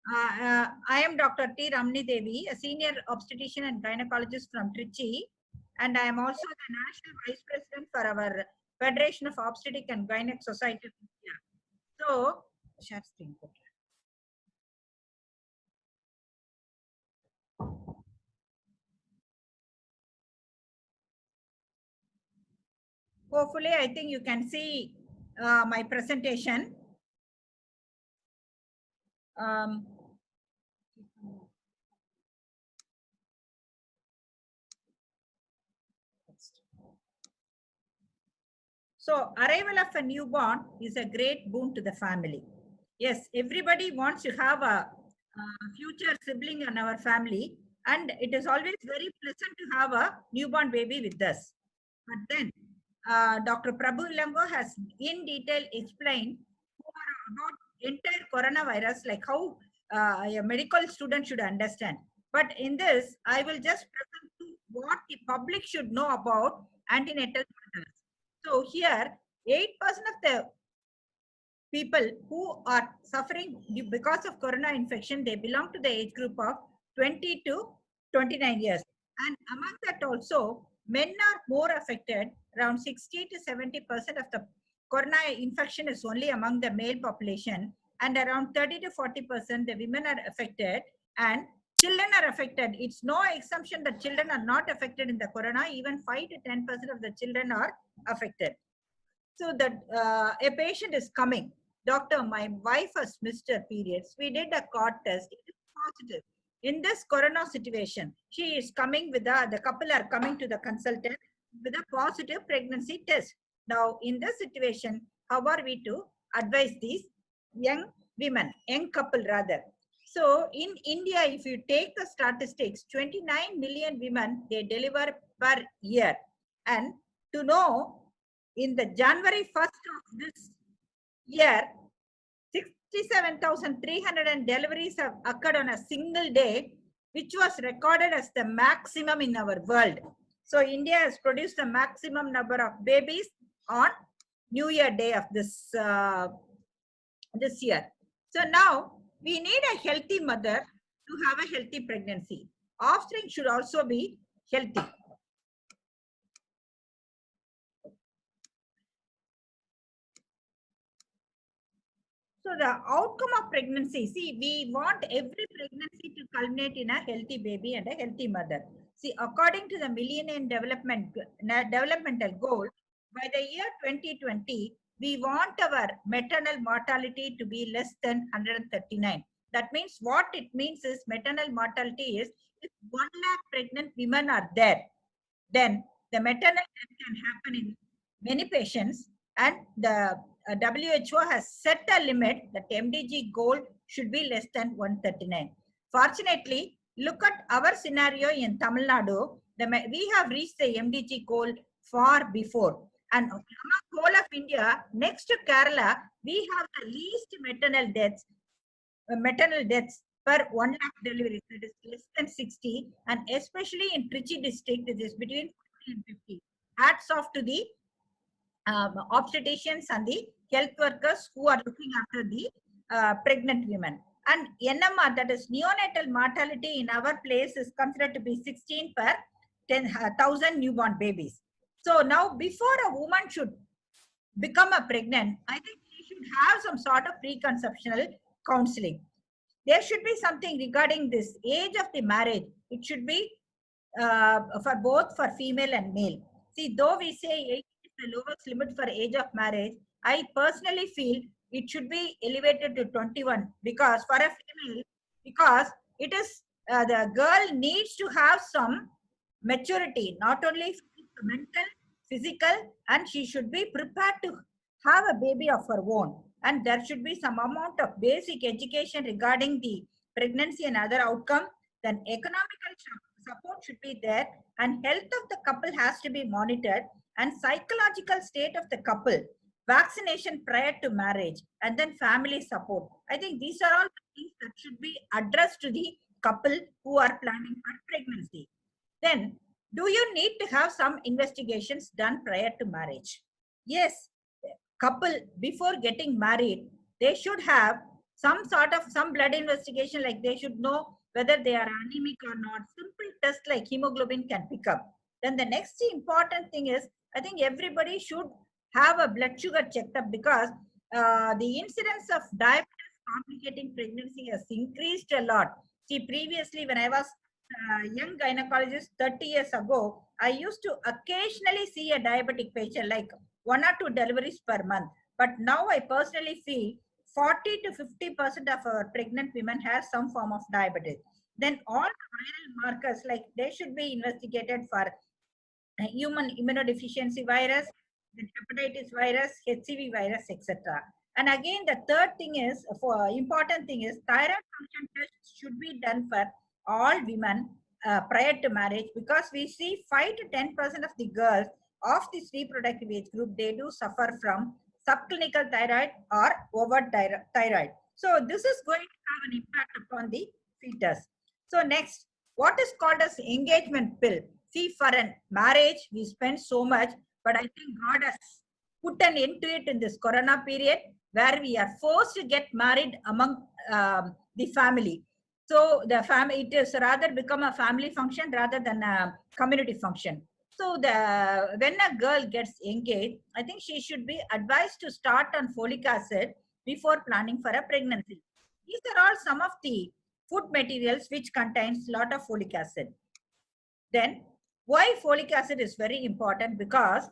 I am Dr. T. Ramani Devi, a senior obstetrician and gynecologist from Trichy, and I am also the national vice president for our Federation of Obstetric and Gynec Society of India. So, share screen. Hopefully, I think you can see my presentation. So, arrival of a newborn is a great boon to the family. Yes, everybody wants to have a future sibling in our family, and it is always very pleasant to have a newborn baby with us. But then, Dr. Prabhu Ilango has in detail explained about entire coronavirus, like how a medical student should understand. But in this, I will just present to what the public should know about antenatal matters. So here, 8% of the people who are suffering because of corona infection, they belong to the age group of 20 to 29 years. And among that also, men are more affected. Around 60 to 70% of the corona infection is only among the male population, and around 30 to 40% the women are affected, and children are affected. It's no assumption that children are not affected in the corona. Even 5 to 10% of the children are affected. So that a patient is coming, doctor, my wife has missed her periods. We did a cord test. It is positive. In this corona situation, she is coming with the couple are coming to the consultant with a positive pregnancy test. Now, in this situation, how are we to advise these young women, young couple rather? So in India, if you take the statistics, 29 million women they deliver per year. And to know, in the January 1st of this year, 67,300 deliveries have occurred on a single day, which was recorded as the maximum in our world. So India has produced the maximum number of babies on New Year Day of this year. So now we need a healthy mother to have a healthy pregnancy. Offspring should also be healthy. So the outcome of pregnancy, see, we want every pregnancy to culminate in a healthy baby and a healthy mother. See, according to the Millennium Developmental Goal, by the year 2020, we want our maternal mortality to be less than 139. That means what it means is maternal mortality is if 1 lakh pregnant women are there, then the maternal death can happen in many patients, and the WHO has set a limit that MDG goal should be less than 139. Fortunately, look at our scenario in Tamil Nadu. We have reached the MDG goal far before. And among whole of India, next to Kerala, we have the least maternal deaths per 1 lakh deliveries, that is less than 60, and especially in Trichy district, it is between 40 and 50. Hats off to the obstetricians and the health workers who are looking after the pregnant women. And NMR, that is neonatal mortality in our place, is considered to be 16 per 10,000 newborn babies. So now, before a woman should become a pregnant, I think she should have some sort of preconceptional counseling. There should be something regarding this age of the marriage. It should be for both for female and male. See, though we say 18 is the lowest limit for age of marriage, I personally feel it should be elevated to 21, because for a female, because it is the girl needs to have some maturity, not only mental, physical, and she should be prepared to have a baby of her own. And there should be some amount of basic education regarding the pregnancy and other outcome. Then economical support should be there, and health of the couple has to be monitored, and psychological state of the couple, vaccination prior to marriage, and then family support. I think these are all things that should be addressed to the couple who are planning for pregnancy. Then, do you need to have some investigations done prior to marriage? Yes, couple before getting married, they should have some blood investigation, like they should know whether they are anemic or not. Simple test like hemoglobin can pick up. Then the next important thing is, I think everybody should have a blood sugar checked up, because the incidence of diabetes complicating pregnancy has increased a lot. See, previously when I was young gynecologist 30 years ago, I used to occasionally see a diabetic patient, like 1 or 2 deliveries per month. But now I personally feel 40 to 50% of our pregnant women have some form of diabetes. Then all the viral markers, like they should be investigated for human immunodeficiency virus, then hepatitis virus, HCV virus, etc. And again, the third thing is, for important thing is, thyroid function tests should be done for all women prior to marriage, because we see 5 to 10% of the girls of this reproductive age group, they do suffer from subclinical thyroid or overt thyroid. So this is going to have an impact upon the fetus. So next, what is called as engagement pill? See, for a marriage, we spend so much, but I think God has put an end to it in this corona period, where we are forced to get married among the family. So the family, it is rather become a family function rather than a community function. So when a girl gets engaged, I think she should be advised to start on folic acid before planning for a pregnancy. These are all some of the food materials which contains lot of folic acid. Then why folic acid is very important? Because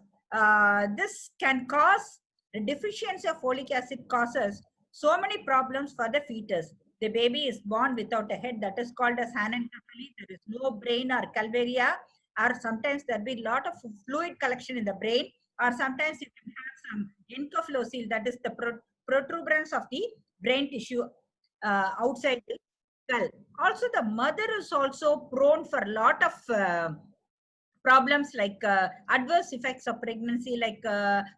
this can cause, the deficiency of folic acid causes so many problems for the fetus. The baby is born without a head, that is called as anencephaly. There is no brain or calvaria, or sometimes there will be a lot of fluid collection in the brain, or sometimes you can have some encephalocele, that is the protuberance of the brain tissue outside the skull. Also, the mother is also prone for a lot of problems, like adverse effects of pregnancy, like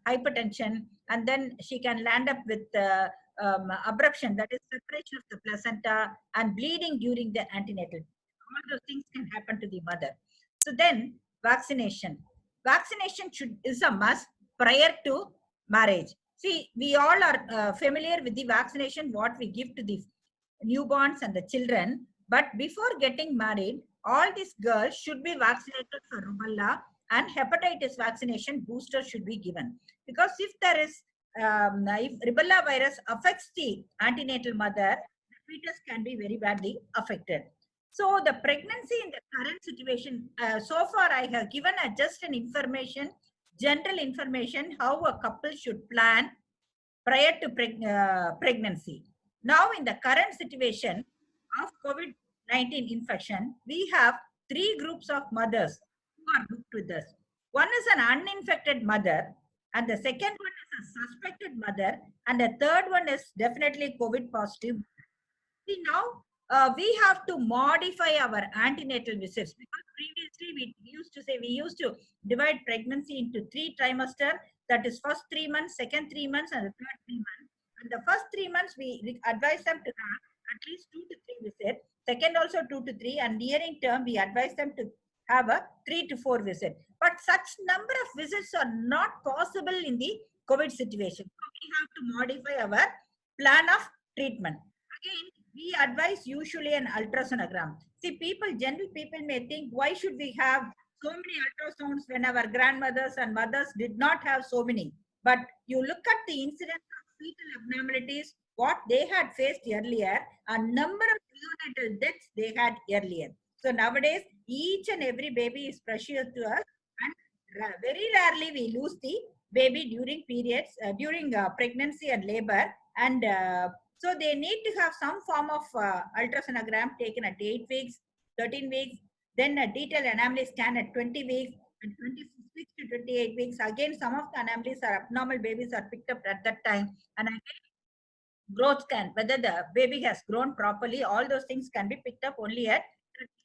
hypertension, and then she can land up with abruption, that is separation of the placenta, and bleeding during the antenatal. All those things can happen to the mother. So then vaccination. Vaccination is a must prior to marriage. See, we all are familiar with the vaccination, what we give to the newborns and the children. But before getting married, all these girls should be vaccinated for rubella, and hepatitis vaccination booster should be given. Because if there is, if rubella virus affects the antenatal mother, the fetus can be very badly affected. So the pregnancy in the current situation, so far I have given just an information, general information, how a couple should plan prior to pregnancy. Now, in the current situation of COVID-19 infection, we have 3 groups of mothers who are hooked with us. One is an uninfected mother, and the second one is a suspected mother, and the third one is definitely COVID positive. See, now we have to modify our antenatal visits, because previously we used to divide pregnancy into 3 trimesters. That is first 3 months, second 3 months, and the third 3 months. And the first 3 months we advise them to have at least 2 to 3 visits. Second also 2 to 3, and nearing term we advise them to have a 3 to 4 visit. But such number of visits are not possible in the COVID situation. So we have to modify our plan of treatment. Again, we advise usually an ultrasonogram. See, general people may think, why should we have so many ultrasounds when our grandmothers and mothers did not have so many? But you look at the incidence of fetal abnormalities, what they had faced earlier, a number of neonatal deaths they had earlier. So nowadays, each and every baby is precious to us, and very rarely we lose the baby during periods, during pregnancy and labor, and so they need to have some form of ultrasonogram taken at 8 weeks, 13 weeks, then a detailed anomaly scan at 20 weeks, and 26 to 28 weeks. Again, some of the anomalies are abnormal babies are picked up at that time. And again, growth scan, whether the baby has grown properly, all those things can be picked up only at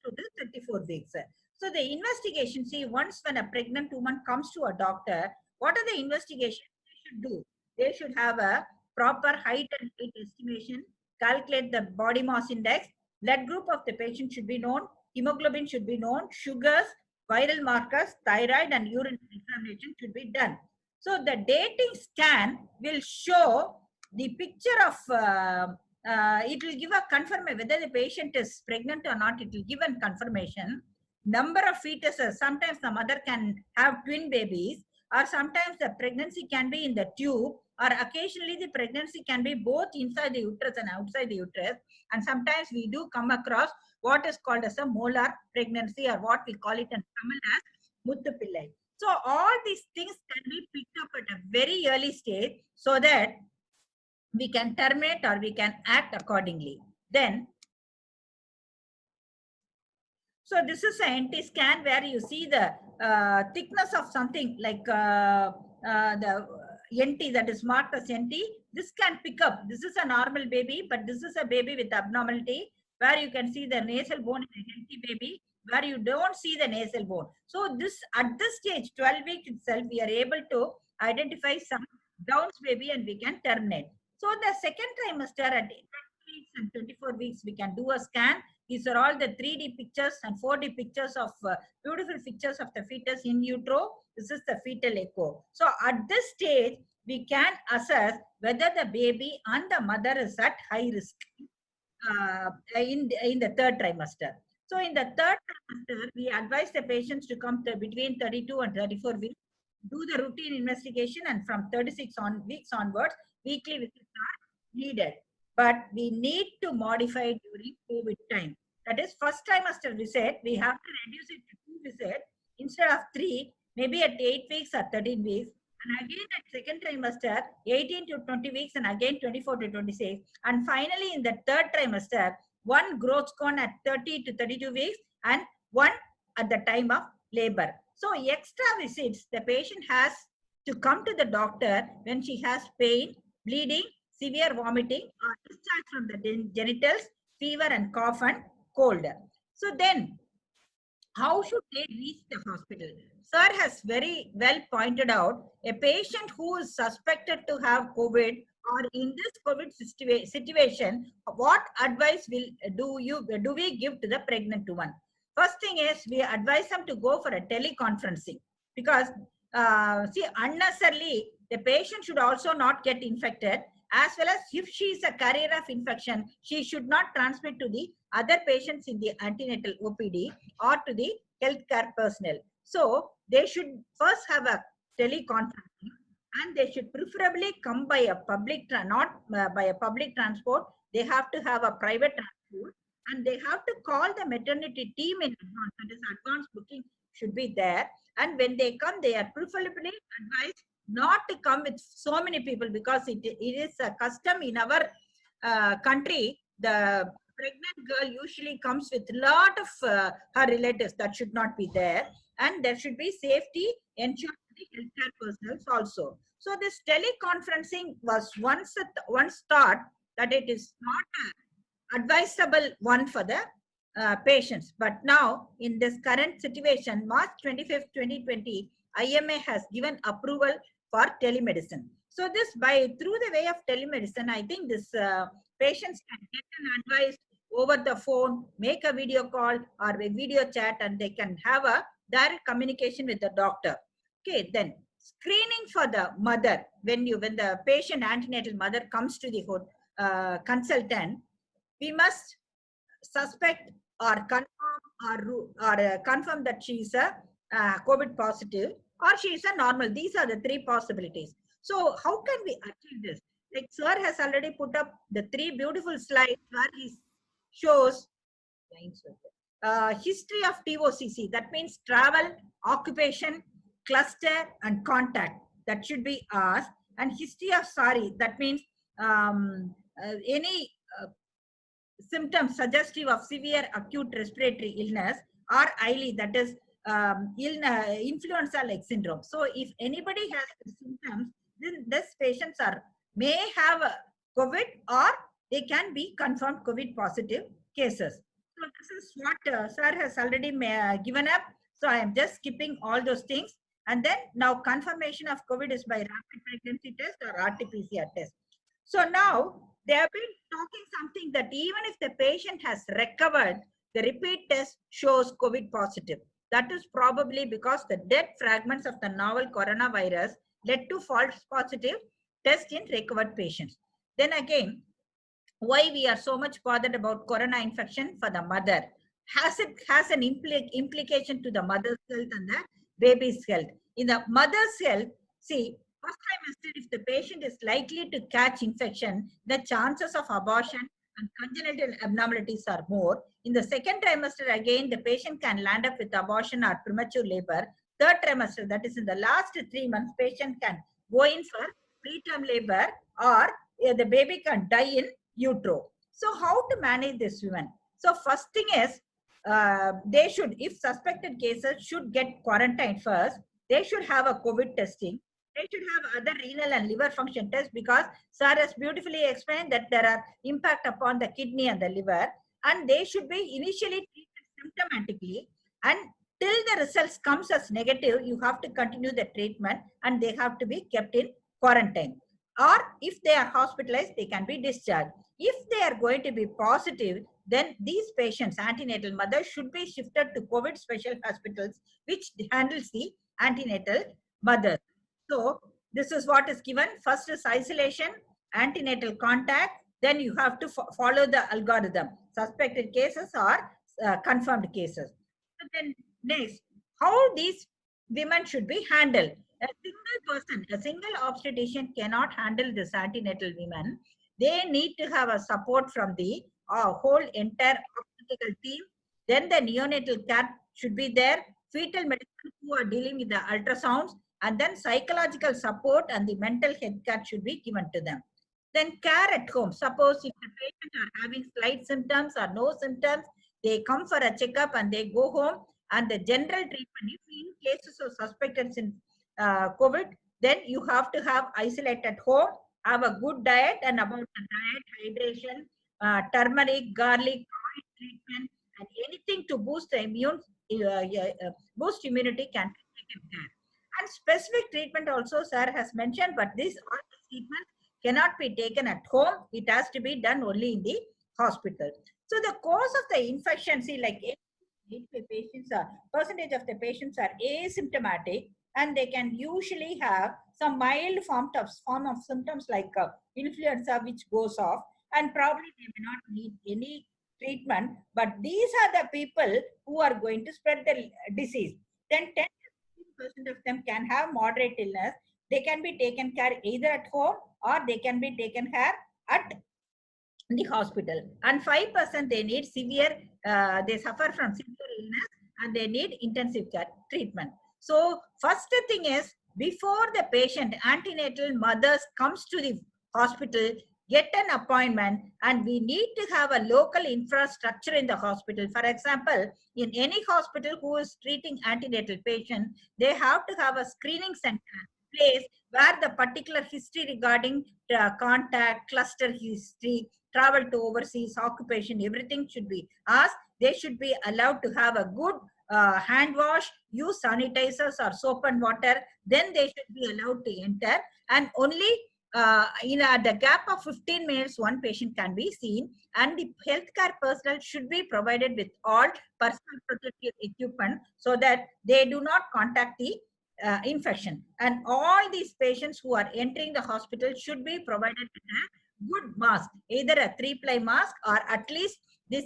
32 to 34 weeks. So the investigation, see, once when a pregnant woman comes to a doctor, what are the investigations they should do? They should have a proper height and weight estimation, calculate the body mass index, blood group of the patient should be known, hemoglobin should be known, sugars, viral markers, thyroid and urine examination should be done. So the dating scan will show the picture of it will give a confirmation whether the patient is pregnant or not. It will give a confirmation. Number of fetuses. Sometimes the mother can have twin babies, or sometimes the pregnancy can be in the tube, or occasionally the pregnancy can be both inside the uterus and outside the uterus. And sometimes we do come across what is called as a molar pregnancy, or what we call it in Tamil as Muthupillai. So all these things can be picked up at a very early stage so that we can terminate or we can act accordingly. Then, so this is an NT scan where you see the thickness of something like the NT that is marked as NT. This can pick up. This is a normal baby, but this is a baby with abnormality where you can see the nasal bone in a healthy baby, where you don't see the nasal bone. So this at this stage, 12 weeks itself, we are able to identify some Downs baby and we can terminate. So the second trimester at 20 weeks and 24 weeks, we can do a scan. These are all the 3D pictures and 4D pictures of beautiful pictures of the fetus in utero. This is the fetal echo. So at this stage, we can assess whether the baby and the mother is at high risk in the third trimester. So in the third trimester, we advise the patients to come to between 32 and 34 weeks, do the routine investigation, and from 36 weeks onwards, weekly visits are needed. But we need to modify during COVID time. That is, first trimester visit, we have to reduce it to 2 visits instead of 3, maybe at 8 weeks or 13 weeks. And again at second trimester, 18 to 20 weeks, and again 24 to 26. And finally, in the third trimester, 1 growth cone at 30 to 32 weeks and 1 at the time of labor. So extra visits, the patient has to come to the doctor when she has pain, bleeding, severe vomiting, or discharge from the genitals, fever and cough and cold. So then, how should they reach the hospital? Sir has very well pointed out, a patient who is suspected to have COVID or in this COVID situation, what advice do we give to the pregnant woman? First thing is, we advise them to go for a teleconferencing, because see, unnecessarily the patient should also not get infected, as well as if she is a carrier of infection, she should not transmit to the other patients in the antenatal OPD or to the healthcare personnel. So they should first have a teleconferencing, and they should preferably come by a public, not by a public transport. They have to have a private transport, and they have to call the maternity team in advance. That is, advance booking should be there. And when they come, they are preferably advised not to come with so many people, because it is a custom in our country. The pregnant girl usually comes with a lot of her relatives. That should not be there. And there should be safety ensured to the healthcare personnel also. So this teleconferencing was once thought that it is not advisable one for the patients. But now, in this current situation, March 25th, 2020, IMA has given approval for telemedicine. So this, through the way of telemedicine, I think this patients can get an advice over the phone, make a video call or a video chat, and they can have a direct communication with the doctor. Okay, then screening for the mother. When the patient antenatal mother comes to the consultant, we must suspect or confirm confirm that she is a COVID positive, or she is a normal. These are the 3 possibilities. So how can we achieve this? Like sir has already put up the 3 beautiful slides where he shows history of TOCC. That means travel, occupation, cluster, and contact. That should be asked. And history of SARI. That means any symptoms suggestive of severe acute respiratory illness, or ILI, that is influenza-like syndrome. So if anybody has the symptoms, then these patients may have COVID, or they can be confirmed COVID positive cases. So this is what sir has already given up. So I am just skipping all those things. And then now confirmation of COVID is by rapid pregnancy test or RT-PCR test. So now they have been talking something that even if the patient has recovered, the repeat test shows COVID positive. That is probably because the dead fragments of the novel coronavirus led to false positive test in recovered patients. Then again, why we are so much bothered about corona infection for the mother. Has an implication to the mother's health and the baby's health. In the mother's health, see, first trimester, if the patient is likely to catch infection, the chances of abortion and congenital abnormalities are more. In the second trimester, again, the patient can land up with abortion or premature labor. Third trimester, that is in the last 3 months, patient can go in for preterm labor, or the baby can die in utero. So how to manage this women? So first thing is, they should, if suspected cases, should get quarantined first. They should have a COVID testing. They should have other renal and liver function tests, because sir has beautifully explained that there are impact upon the kidney and the liver, and they should be initially treated symptomatically, and till the results comes as negative, you have to continue the treatment and they have to be kept in quarantine. Or if they are hospitalized, they can be discharged. If they are going to be positive, then these patients, antenatal mothers, should be shifted to COVID special hospitals, which handles the antenatal mothers. So this is what is given. First is isolation, antenatal contact, then you have to follow the algorithm, suspected cases or confirmed cases. And then next, how these women should be handled. A single person, a single obstetrician cannot handle this antenatal women. They need to have a support from the whole entire obstetrical team. Then the neonatal care should be there. Fetal medicine who are dealing with the ultrasounds, and then psychological support and the mental health care should be given to them. Then care at home. Suppose if the patient are having slight symptoms or no symptoms, they come for a checkup and they go home. And the general treatment, if in cases of suspected COVID, then you have to have isolate at home, have a good diet, and about the diet, hydration, turmeric, garlic, oil treatment, and anything to boost the boost immunity can be taken care. And specific treatment also, sir has mentioned, but this all these treatments cannot be taken at home. It has to be done only in the hospital. So the cause of the infection, see, like patients are, percentage of the patients are asymptomatic, and they can usually have some mild form of symptoms like influenza, which goes off, and probably they may not need any treatment. But these are the people who are going to spread the disease. Then 10 to 15% of them can have moderate illness. They can be taken care either at home, or they can be taken care at the hospital. And 5% they need severe, they suffer from severe illness and they need intensive care treatment. So first thing is, before the patient, antenatal mothers comes to the hospital, get an appointment, and we need to have a local infrastructure in the hospital. For example, in any hospital who is treating antenatal patient, they have to have a screening center place where the particular history regarding contact, cluster history, travel to overseas, occupation, everything should be asked. They should be allowed to have a good hand wash, use sanitizers or soap and water. Then they should be allowed to enter, and only in the gap of 15 minutes, one patient can be seen, and the healthcare personnel should be provided with all personal protective equipment so that they do not contact the infection. And all these patients who are entering the hospital should be provided with a good mask, either a 3-ply mask, or at least this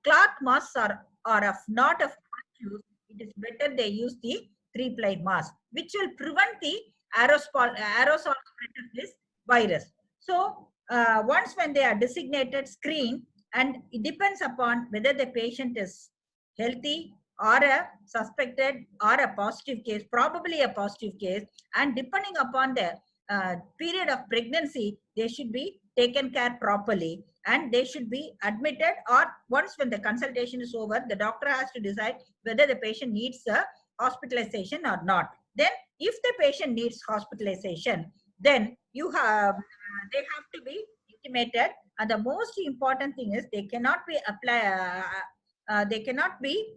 cloth masks are of not of use. It is better they use the 3-ply mask, which will prevent the aerosol spread of this virus. So once when they are designated, screen, and it depends upon whether the patient is healthy or a suspected or a positive case, probably a positive case, and depending upon the period of pregnancy, they should be taken care properly, and they should be admitted, or once when the consultation is over, the doctor has to decide whether the patient needs a hospitalization or not. Then if the patient needs hospitalization, then you have they have to be intimated, and the most important thing is they cannot be they cannot be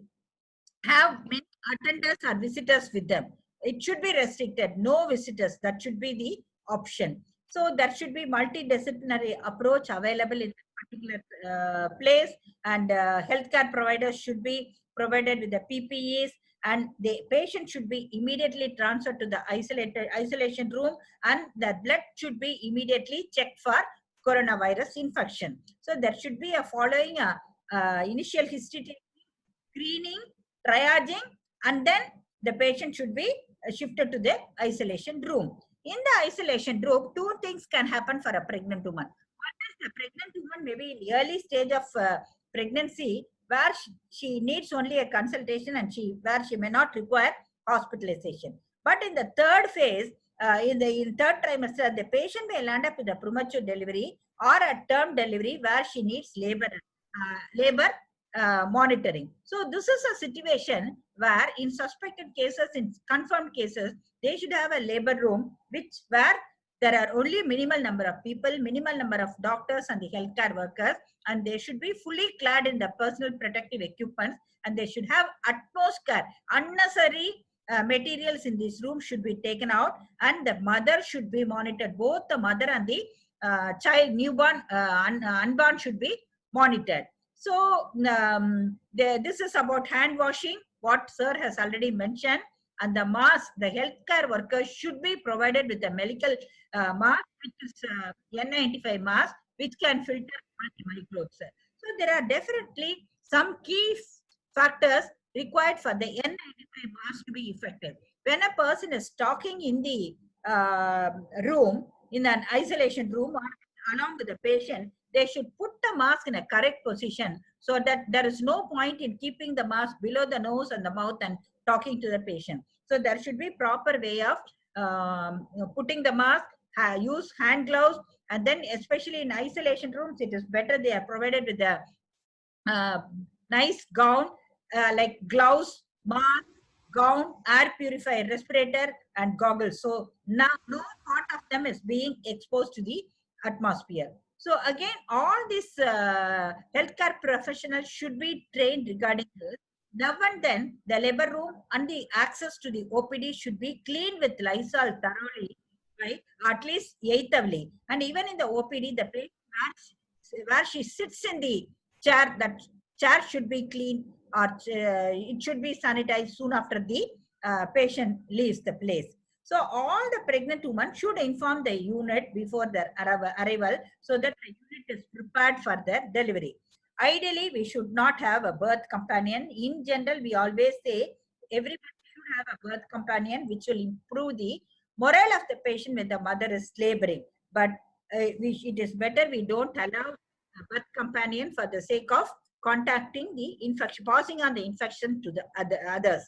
have many attenders or visitors with them. It should be restricted, no visitors. That should be the option. So there should be multidisciplinary approach available in that particular place, and healthcare providers should be provided with the PPEs, and the patient should be immediately transferred to the isolation room, and the blood should be immediately checked for coronavirus infection. So there should be a following initial history screening, triaging, and then the patient should be shifted to the isolation room. In the isolation room, two things can happen for a pregnant woman. One is the pregnant woman maybe in the early stage of pregnancy where she needs only a consultation and where she may not require hospitalization. But in the third phase, in third trimester, the patient may land up with a premature delivery or a term delivery where she needs labor monitoring. So this is a situation where in suspected cases, in confirmed cases, they should have a labor room where there are only minimal number of people, minimal number of doctors and the healthcare workers, and they should be fully clad in the personal protective equipment, and they should have utmost care. Unnecessary materials in this room should be taken out, and the mother should be monitored. Both the mother and the child, newborn, unborn should be monitored. So this is about hand washing, what sir has already mentioned, and the mask. The healthcare workers should be provided with a medical mask, which is N95 mask, which can filter microbes. So there are definitely some key factors required for the N95 mask to be effective. When a person is talking in the room, in an isolation room, or along with the patient, they should put the mask in a correct position so that there is no point in keeping the mask below the nose and the mouth and talking to the patient. So there should be proper way of putting the mask, use hand gloves, and then especially in isolation rooms, it is better they are provided with a nice gown, like gloves, mask, gown, air purifier, respirator, and goggles. So now no part of them is being exposed to the atmosphere. So again, all these healthcare professionals should be trained regarding this. Now and then, the labor room and the access to the OPD should be cleaned with Lysol thoroughly, right? At least eighthly. And even in the OPD, the place where she sits in the chair, that chair should be cleaned, or it should be sanitized soon after the patient leaves the place. So all the pregnant women should inform the unit before their arrival so that the unit is prepared for their delivery. Ideally, we should not have a birth companion. In general, we always say everybody should have a birth companion, which will improve the morale of the patient when the mother is laboring. But it is better we don't allow a birth companion for the sake of contacting the infection, passing on the infection to the others.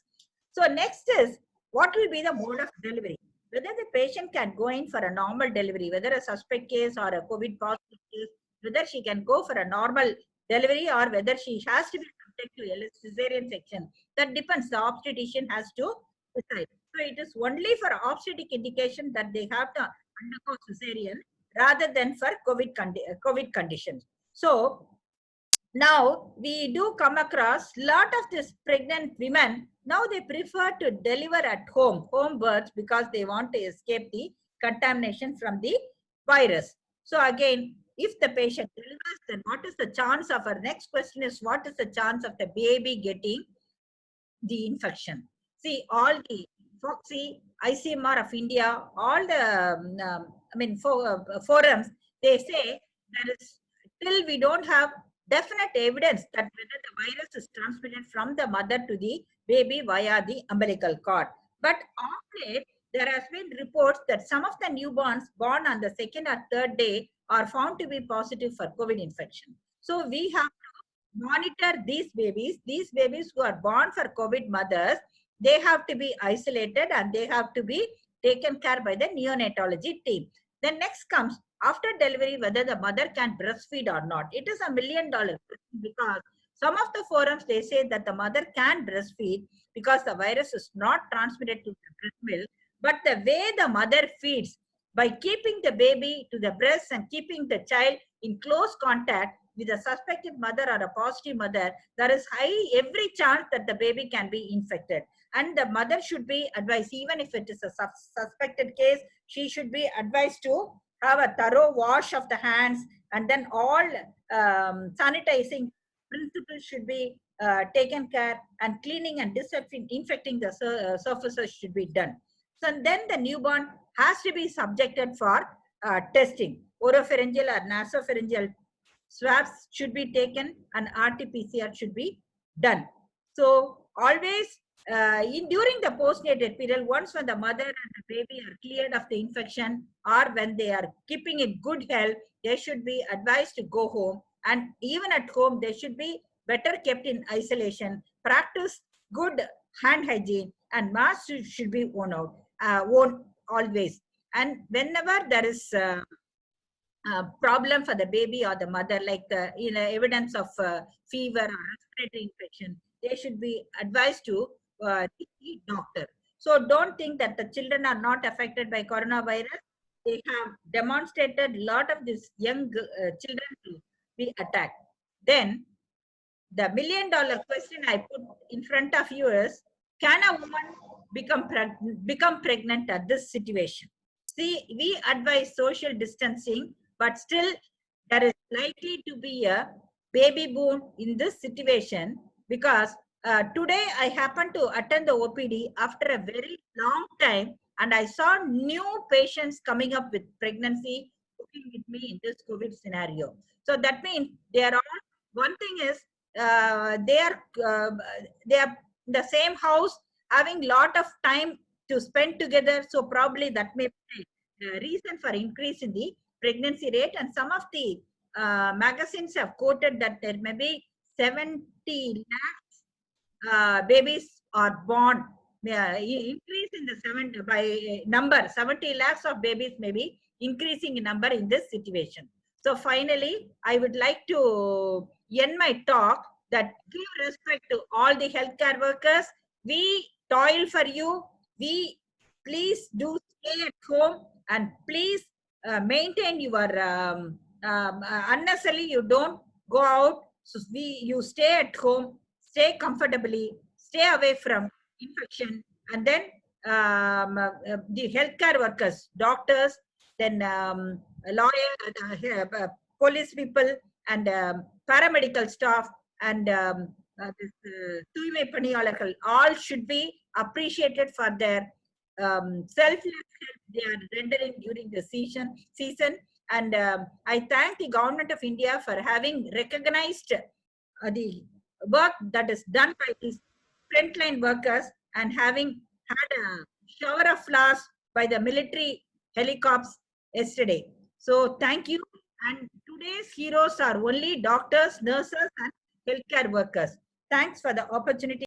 So next is, what will be the mode of delivery? Whether the patient can go in for a normal delivery, whether a suspect case or a COVID positive case, whether she can go for a normal delivery or whether she has to be subject to a cesarean section. That depends. The obstetrician has to decide. So it is only for obstetric indication that they have to undergo cesarean rather than for COVID conditions. So now we do come across lot of these pregnant women. Now they prefer to deliver at home births, because they want to escape the contamination from the virus. So again, if the patient delivers, then what is the chance of, our next question is, what is the chance of the baby getting the infection? See, all the FOXI, ICMR of India, all the forums, they say there is, till we don't have definite evidence that whether the virus is transmitted from the mother to the baby via the umbilical cord. But of late, there has been reports that some of the newborns born on the second or third day are found to be positive for COVID infection. So we have to monitor these babies who are born for COVID mothers. They have to be isolated and they have to be taken care by the neonatology team. Then next comes, after delivery, whether the mother can breastfeed or not. It is $1 million question, because some of the forums, they say that the mother can breastfeed because the virus is not transmitted to the breast milk. But the way the mother feeds, by keeping the baby to the breast and keeping the child in close contact with a suspected mother or a positive mother, there is every chance that the baby can be infected. And the mother should be advised, even if it is a suspected case, she should be advised to have a thorough wash of the hands, and then all sanitizing principles should be taken care, and cleaning and disinfecting the surfaces should be done. So then the newborn has to be subjected for testing. Oropharyngeal or nasopharyngeal swabs should be taken and RT-PCR should be done. So always during the postnatal period, once when the mother and the baby are cleared of the infection or when they are keeping in good health, they should be advised to go home. And even at home, they should be better kept in isolation, practice good hand hygiene, and masks should be worn always. And whenever there is problem for the baby or the mother, like the evidence of fever or respiratory infection, they should be advised to see doctor. So don't think that the children are not affected by coronavirus. They have demonstrated a lot of these young children to be attacked. Then the $1,000,000 question I put in front of you is, can a woman become pregnant at this situation? See, we advise social distancing, but still there is likely to be a baby boom in this situation, because today I happened to attend the OPD after a very long time, and I saw new patients coming up with pregnancy working with me in this COVID scenario. So that means they are all, one thing is they are in the same house having lot of time to spend together. So probably that may be a reason for increase in the pregnancy rate. And some of the magazines have quoted that there may be 70 lakhs babies are born. Increase in the number 70 lakhs of babies may be increasing in number in this situation. So finally, I would like to end my talk that give respect to all the healthcare workers. We toil for you. We please do stay at home, and please maintain your unnecessarily you don't go out. So you stay at home, stay comfortably, stay away from infection, and then the healthcare workers, doctors, then lawyer, police people, and paramedical staff, and தூய்மை பணியாளர்கள், all should be appreciated for their selfless help they are rendering during the season. And I thank the government of India for having recognized the work that is done by these frontline workers, and having had a shower of flowers by the military helicopters yesterday. So thank you. And today's heroes are only doctors, nurses, and healthcare workers. Thanks for the opportunity.